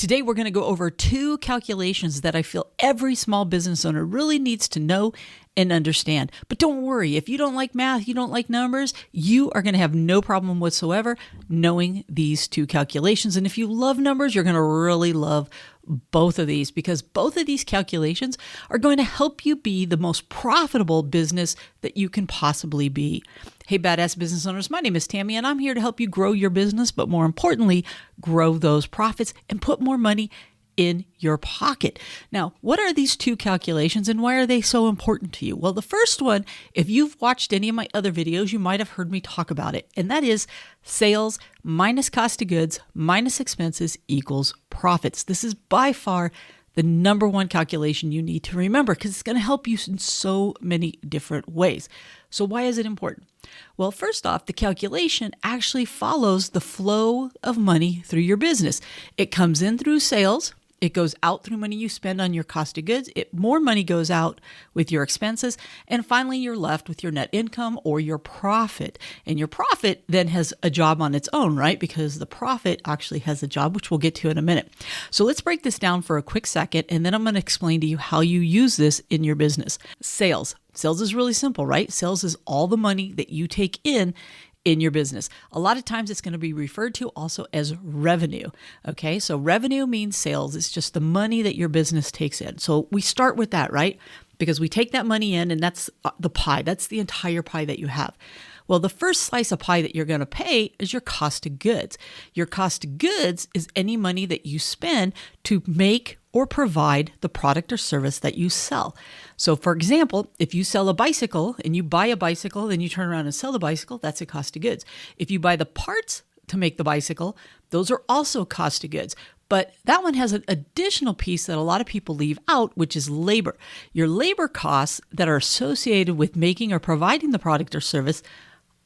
Today, we're going to go over two calculations that I feel every small business owner really needs to know and understand. But don't worry, if you don't like math, you don't like numbers, you are going to have no problem whatsoever knowing these two calculations. And if you love numbers, you're going to really love both of these, because both of these calculations are going to help you be the most profitable business that you can possibly be. Hey, badass business owners, my name is Tammy, and I'm here to help you grow your business, but more importantly, grow those profits and put more money in your pocket. Now, what are these two calculations and why are they so important to you? Well, the first one, if you've watched any of my other videos, you might have heard me talk about it, and that is sales minus cost of goods minus expenses equals profits. This is by far the number one calculation you need to remember because it's going to help you in so many different ways. So why is it important? Well, first off, the calculation actually follows the flow of money through your business. It comes in through sales. It goes out through money you spend on your cost of goods. More money goes out with your expenses. And finally, you're left with your net income or your profit. And your profit then has a job on its own, right? Because the profit actually has a job, which we'll get to in a minute. So let's break this down for a quick second, and then I'm going to explain to you how you use this in your business. Sales. Sales is really simple, right? Sales is all the money that you take in your business. A lot of times it's going to be referred to also as revenue. Okay, so revenue means sales. It's just the money that your business takes in. So we start with that, right? Because we take that money in and that's the pie. That's the entire pie that you have. Well, the first slice of pie that you're going to pay is your cost of goods. Your cost of goods is any money that you spend to make or provide the product or service that you sell. So for example, if you sell a bicycle and you buy a bicycle, then you turn around and sell the bicycle, that's a cost of goods. If you buy the parts to make the bicycle, those are also cost of goods. But that one has an additional piece that a lot of people leave out, which is labor. Your labor costs that are associated with making or providing the product or service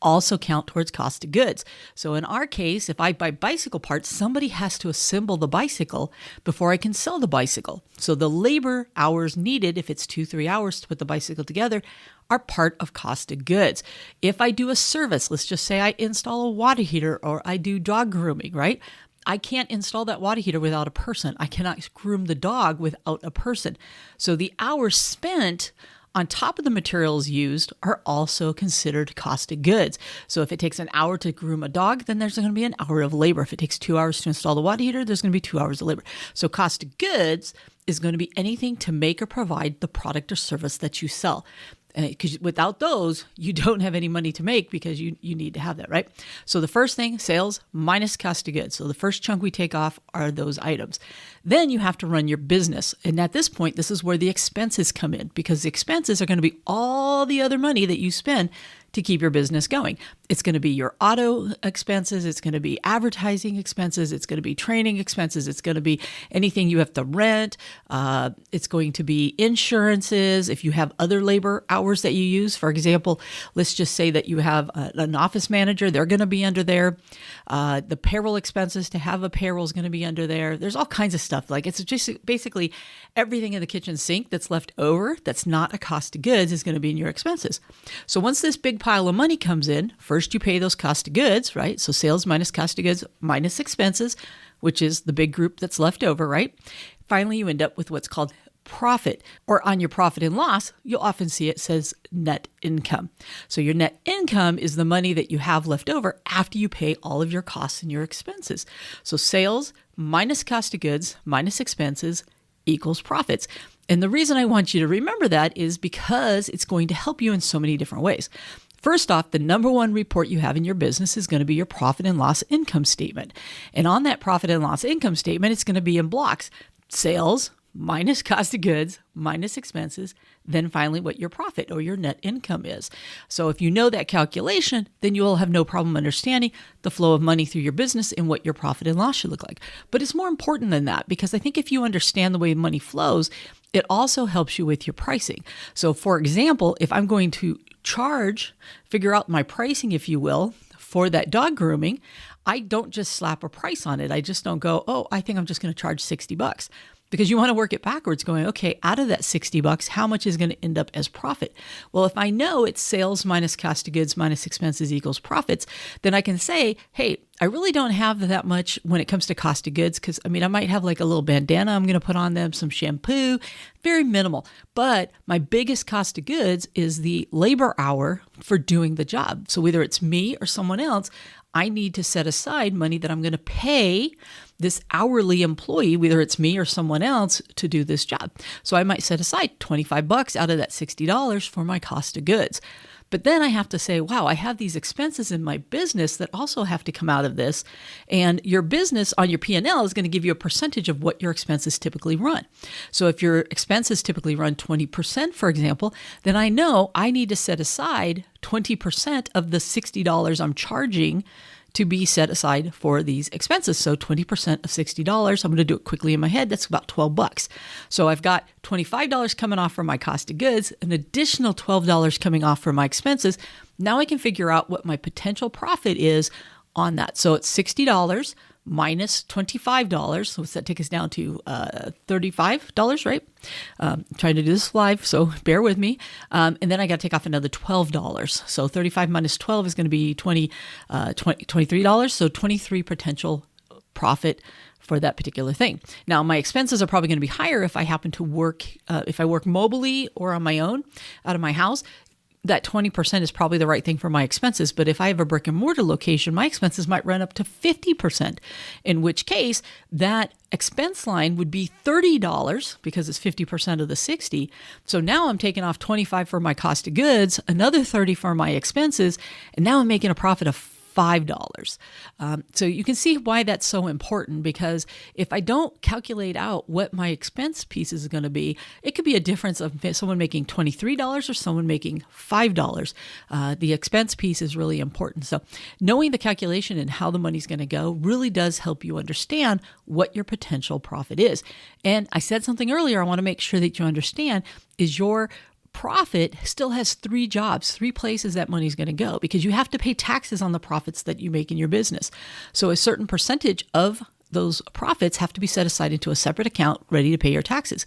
also count towards cost of goods. So in our case, if I buy bicycle parts, somebody has to assemble the bicycle before I can sell the bicycle. So the labor hours needed, if it's 2-3 hours to put the bicycle together, are part of cost of goods. If I do a service, let's just say I install a water heater or I do dog grooming, right? I can't install that water heater without a person. I cannot groom the dog without a person. So the hours spent on top of the materials used are also considered cost of goods. So if it takes an hour to groom a dog, then there's going to be an hour of labor. If it takes 2 hours to install the water heater, there's going to be 2 hours of labor. So cost of goods is going to be anything to make or provide the product or service that you sell. Because without those, you don't have any money to make because you need to have that, right? So the first thing, sales minus cost of goods. So the first chunk we take off are those items. Then you have to run your business. And at this point, this is where the expenses come in, because the expenses are going to be all the other money that you spend to keep your business going. It's going to be your auto expenses. It's going to be advertising expenses. It's going to be training expenses. It's going to be anything you have to rent. It's going to be insurances. If you have other labor hours that you use, for example, let's just say that you have an office manager, they're going to be under there. The payroll expenses to have a payroll is going to be under there. There's all kinds of stuff. Like it's just basically everything in the kitchen sink that's left over that's not a cost of goods is going to be in your expenses. So once this big pile of money comes in, first you pay those cost of goods, right? So sales minus cost of goods minus expenses, which is the big group that's left over, right? Finally, you end up with what's called profit, or on your profit and loss, you'll often see it says net income. So your net income is the money that you have left over after you pay all of your costs and your expenses. So sales minus cost of goods minus expenses equals profits. And the reason I want you to remember that is because it's going to help you in so many different ways. First off, the number one report you have in your business is going to be your profit and loss income statement. And on that profit and loss income statement, it's going to be in blocks: sales minus cost of goods minus expenses, then finally what your profit or your net income is. So if you know that calculation, then you will have no problem understanding the flow of money through your business and what your profit and loss should look like. But it's more important than that, because I think if you understand the way money flows, it also helps you with your pricing. So for example, if I'm going to figure out my pricing, if you will, for that dog grooming, I don't just slap a price on it. I just don't go, oh, I think I'm just going to charge $60. because you want to work it backwards going, okay, out of that $60, how much is going to end up as profit? Well, if I know it's sales minus cost of goods minus expenses equals profits, then I can say, hey, I really don't have that much when it comes to cost of goods because, I might have like a little bandana I'm going to put on them, some shampoo, very minimal. But my biggest cost of goods is the labor hour for doing the job. So whether it's me or someone else, I need to set aside money that I'm going to pay this hourly employee, whether it's me or someone else, to do this job. So I might set aside $25 out of that $60 for my cost of goods. But then I have to say, wow, I have these expenses in my business that also have to come out of this. And your business on your P&L is going to give you a percentage of what your expenses typically run. So if your expenses typically run 20%, for example, then I know I need to set aside 20% of the $60 I'm charging to be set aside for these expenses. So 20% of $60, I'm going to do it quickly in my head. That's about $12. So I've got $25 coming off for my cost of goods, an additional $12 coming off for my expenses. Now I can figure out what my potential profit is on that. So it's $60 minus $25. So what's that take us down to? $35, right? I'm trying to do this live, so bear with me. And then I got to take off another $12. So 35 minus 12 is going to be $23. So 23 potential profit for that particular thing. Now, my expenses are probably going to be higher if I happen to work, if I work mobily or on my own out of my house. That 20% is probably the right thing for my expenses. But if I have a brick and mortar location, my expenses might run up to 50%, in which case that expense line would be $30 because it's 50% of the 60. So now I'm taking off 25 for my cost of goods, another 30 for my expenses, and now I'm making a profit of $5. So you can see why that's so important, because if I don't calculate out what my expense piece is going to be, it could be a difference of someone making $23 or someone making $5. The expense piece is really important. So knowing the calculation and how the money's going to go really does help you understand what your potential profit is. And I said something earlier I want to make sure that you understand is your profit still has three jobs, three places that money's going to go, because you have to pay taxes on the profits that you make in your business. So a certain percentage of those profits have to be set aside into a separate account ready to pay your taxes.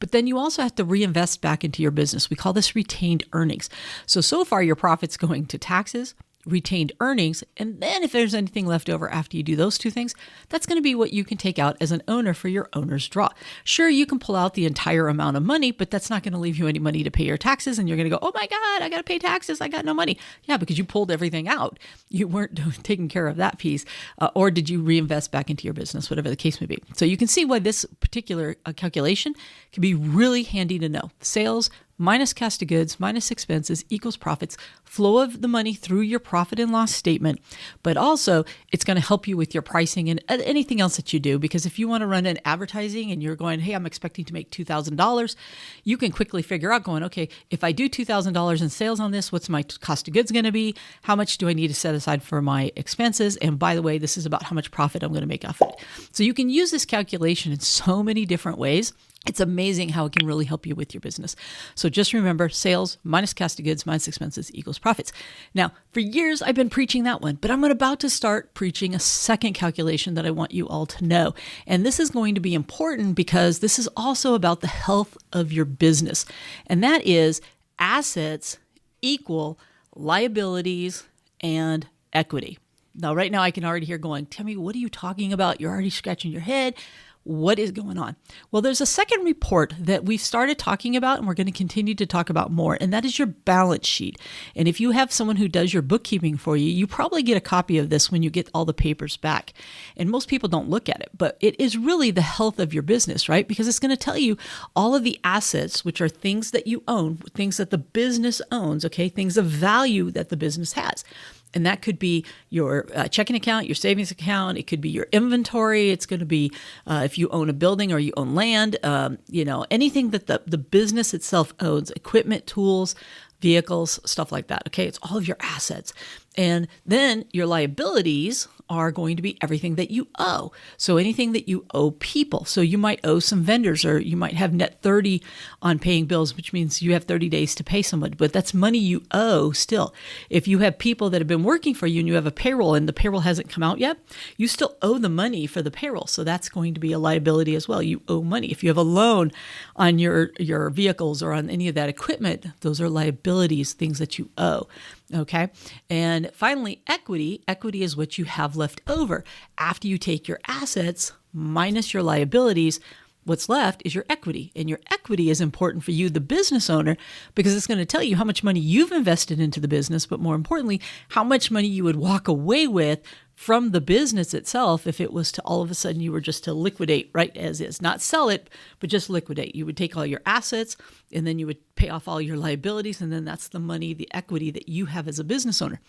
But then you also have to reinvest back into your business. We call this retained earnings. So far your profit's going to taxes, retained earnings, and then if there's anything left over after you do those two things, that's going to be what you can take out as an owner for your owner's draw. Sure, you can pull out the entire amount of money, but that's not going to leave you any money to pay your taxes, and you're going to go, oh my God, I got to pay taxes, I got no money. Yeah, because you pulled everything out. You weren't taking care of that piece, or did you reinvest back into your business, whatever the case may be. So you can see why this particular calculation can be really handy to know. Sales minus cost of goods minus expenses equals profits, flow of the money through your profit and loss statement, but also it's going to help you with your pricing and anything else that you do. Because if you want to run an advertising and you're going, hey, I'm expecting to make $2,000, you can quickly figure out going, okay, if I do $2,000 in sales on this, what's my cost of goods going to be? How much do I need to set aside for my expenses? And by the way, this is about how much profit I'm going to make off of it. So you can use this calculation in so many different ways. It's amazing how it can really help you with your business. So just remember, sales minus cost of goods minus expenses equals profits. Now, for years, I've been preaching that one, but I'm about to start preaching a second calculation that I want you all to know. And this is going to be important because this is also about the health of your business. And that is assets equal liabilities and equity. Now, right now, I can already hear going, Tammy, what are you talking about? You're already scratching your head. What is going on? Well, there's a second report that we've started talking about, and we're going to continue to talk about more, and that is your balance sheet. And if you have someone who does your bookkeeping for you, you probably get a copy of this when you get all the papers back. And most people don't look at it, but it is really the health of your business, right? Because it's going to tell you all of the assets, which are things that you own, things that the business owns, okay, things of value that the business has. And that could be your checking account, your savings account. It could be your inventory. It's going to be if you own a building or you own land, anything that the business itself owns, equipment, tools, vehicles, stuff like that. Okay, it's all of your assets. And then your liabilities are going to be everything that you owe. So anything that you owe people. So you might owe some vendors, or you might have net 30 on paying bills, which means you have 30 days to pay someone, but that's money you owe still. If you have people that have been working for you and you have a payroll and the payroll hasn't come out yet, you still owe the money for the payroll. So that's going to be a liability as well. You owe money. If you have a loan on your vehicles or on any of that equipment, those are liabilities, things that you owe. Okay. And finally, equity. Equity is what you have left over. After you take your assets minus your liabilities, what's left is your equity. And your equity is important for you, the business owner, because it's going to tell you how much money you've invested into the business, but more importantly, how much money you would walk away with from the business itself if it was to all of a sudden you were just to liquidate right as is, not sell it, but just liquidate. You would take all your assets and then you would pay off all your liabilities, and then that's the money, the equity that you have as a business owner.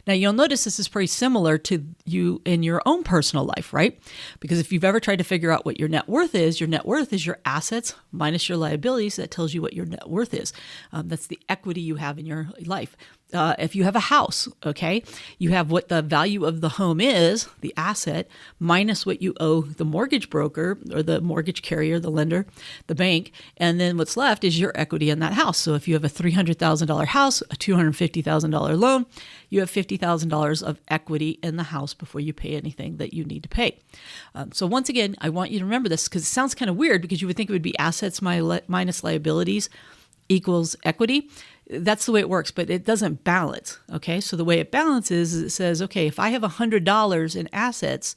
Now you'll notice this is pretty similar to you in your own personal life, right? Because if you've ever tried to figure out what your net worth is your assets minus your liabilities. That tells you what your net worth is. That's the equity you have in your life. If you have a house, okay, you have what the value of the home is, the asset, minus what you owe the mortgage broker or the mortgage carrier, the lender, the bank, and then what's left is your equity in that house. So if you have a $300,000 house, a $250,000 loan, you have $50,000 of equity in the house before you pay anything that you need to pay. So once again, I want you to remember this because it sounds kind of weird because you would think it would be assets minus liabilities equals equity. That's the way it works, but it doesn't balance. Okay. So the way it balances is it says, okay, if I have $100 in assets,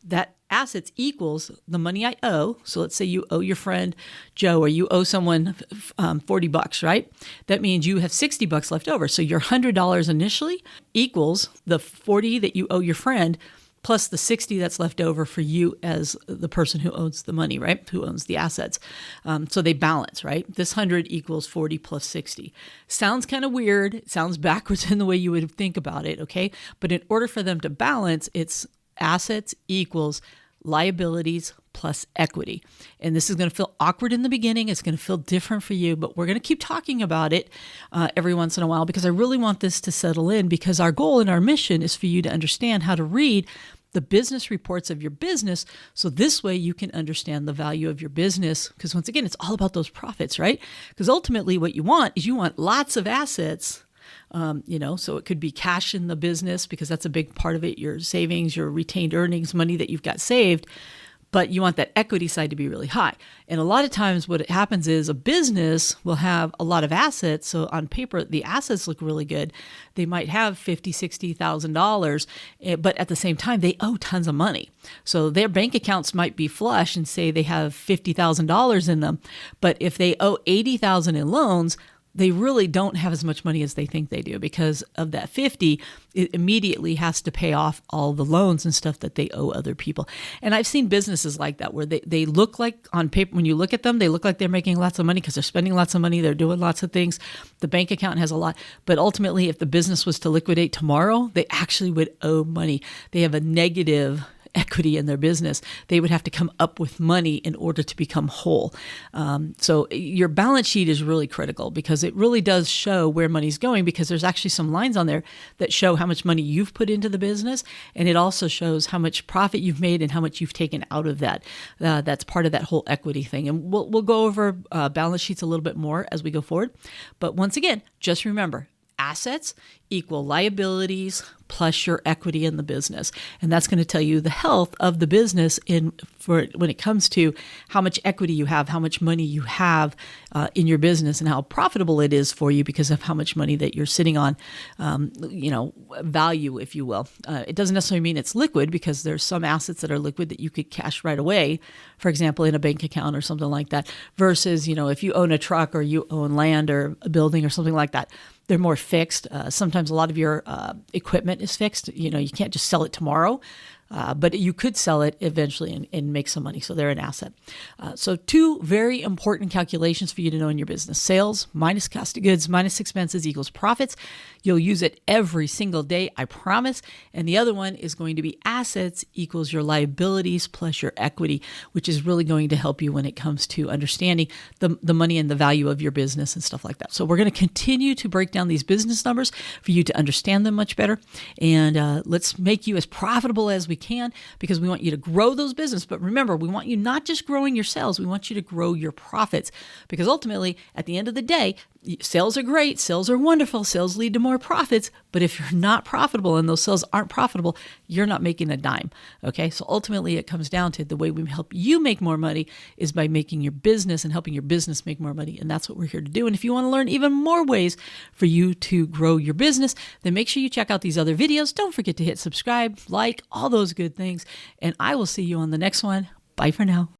that assets equals the money I owe. So let's say you owe your friend Joe, or you owe someone $40, right? That means you have $60 left over. So your $100 initially equals the 40 that you owe your friend plus the 60 that's left over for you as the person who owns the money, right? Who owns the assets. So they balance, right? This 100 equals 40 plus 60. Sounds kind of weird. It sounds backwards in the way you would think about it, okay? But in order for them to balance, it's assets equals liabilities plus equity. And this is going to feel awkward in the beginning. It's going to feel different for you, but we're going to keep talking about it every once in a while because I really want this to settle in, because our goal and our mission is for you to understand how to read the business reports of your business. So this way you can understand the value of your business. Because once again, it's all about those profits, right? Because ultimately what you want is you want lots of assets. So it could be cash in the business because that's a big part of it, your savings, your retained earnings, money that you've got saved, but you want that equity side to be really high. And a lot of times what happens is a business will have a lot of assets. So on paper, the assets look really good. They might have $50,000, $60,000, but at the same time, they owe tons of money. So their bank accounts might be flush and say they have $50,000 in them. But if they owe $80,000 in loans, they really don't have as much money as they think they do, because of that 50, it immediately has to pay off all the loans and stuff that they owe other people. And I've seen businesses like that where they look like on paper, when you look at them, they look like they're making lots of money because they're spending lots of money. They're doing lots of things. The bank account has a lot, but ultimately if the business was to liquidate tomorrow, they actually would owe money. They have a negative equity in their business. They would have to come up with money in order to become whole. So your balance sheet is really critical because it really does show where money's going, because there's actually some lines on there that show how much money you've put into the business. And it also shows how much profit you've made and how much you've taken out of that. That's part of that whole equity thing. And we'll go over balance sheets a little bit more as we go forward. But once again, just remember, assets equal liabilities plus your equity in the business. And that's going to tell you the health of the business when it comes to how much equity you have, how much money you have in your business, and how profitable it is for you because of how much money that you're sitting on, value, if you will. It doesn't necessarily mean it's liquid, because there's some assets that are liquid that you could cash right away, for example, in a bank account or something like that, versus, if you own a truck or you own land or a building or something like that, they're more fixed. Sometimes a lot of your equipment is fixed. You can't just sell it tomorrow. but you could sell it eventually and make some money. So they're an asset. So two very important calculations for you to know in your business: sales minus cost of goods minus expenses equals profits. You'll use it every single day, I promise. And the other one is going to be assets equals your liabilities plus your equity, which is really going to help you when it comes to understanding the money and the value of your business and stuff like that. So we're going to continue to break down these business numbers for you to understand them much better. And let's make you as profitable as we can, because we want you to grow those business. But remember, we want you not just growing your sales, we want you to grow your profits, because ultimately at the end of the day, sales are great, sales are wonderful, sales lead to more profits, but if you're not profitable and those sales aren't profitable, you're not making a dime, okay? So ultimately it comes down to the way we help you make more money is by making your business and helping your business make more money, and that's what we're here to do. And if you want to learn even more ways for you to grow your business, then make sure you check out these other videos. Don't forget to hit subscribe, like, all those good things, and I will see you on the next one. Bye for now.